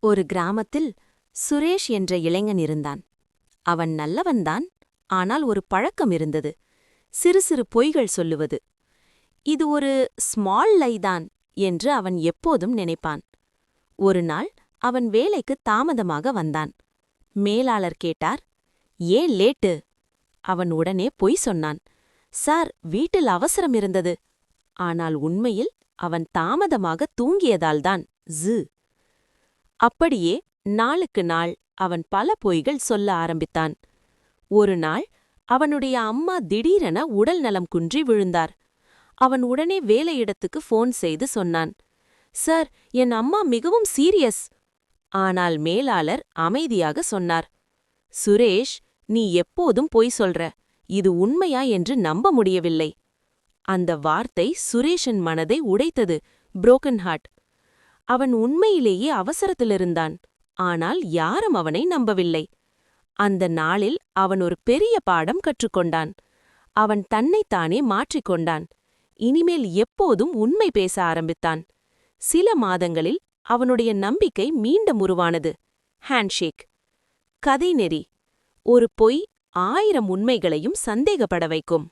ஒரு கிராமத்தில் சுரேஷ் என்ற இளைஞன் இருந்தான். அவன் நல்லவன்தான். ஆனால் ஒரு பழக்கம் இருந்தது. சிறு சிறு பொய்கள் சொல்லுவது. இது ஒரு ஸ்மால் லைதான் என்று அவன் எப்போதும் நினைப்பான். ஒரு நாள் அவன் வேலைக்கு தாமதமாக வந்தான். மேலாளர் கேட்டார், "ஏன் லேட்டு?" அவன் உடனே பொய் சொன்னான். "சார், வீட்டில் அவசரம் இருந்தது." ஆனால் உண்மையில் அவன் தாமதமாக தூங்கியதால்தான். ஜு. அப்படியே நாளுக்கு நாள் அவன் பல பொய்கள் சொல்ல ஆரம்பித்தான். ஒரு நாள் அவனுடைய அம்மா திடீரென உடல் நலம் குன்றி விழுந்தார். அவன் உடனே வேலையிடத்துக்கு ஃபோன் செய்து சொன்னான், "சார், என் அம்மா மிகவும் சீரியஸ்." ஆனால் மேலாளர் அமைதியாக சொன்னார், "சுரேஷ், நீ எப்போதும் பொய் சொல்ற. இது உண்மையா என்று நம்ப முடியவில்லை." அந்த வார்த்தை சுரேஷின் மனதை உடைத்தது. Broken heart. அவன் உண்மையிலேயே அவசரத்திலிருந்தான். ஆனால் யாரும் அவனை நம்பவில்லை. அந்த நாளில் அவன் ஒரு பெரிய பாடம் கற்றுக்கொண்டான். அவன் தன்னைத்தானே மாற்றிக்கொண்டான். இனிமேல் எப்போதும் உண்மை பேச ஆரம்பித்தான். சில மாதங்களில் அவனுடைய நம்பிக்கை மீண்டும் உருவானது. ஹேண்ட்ஷேக். கதை நெறி. ஒரு பொய் 1000 உண்மைகளையும் சந்தேகப்பட வைக்கும்.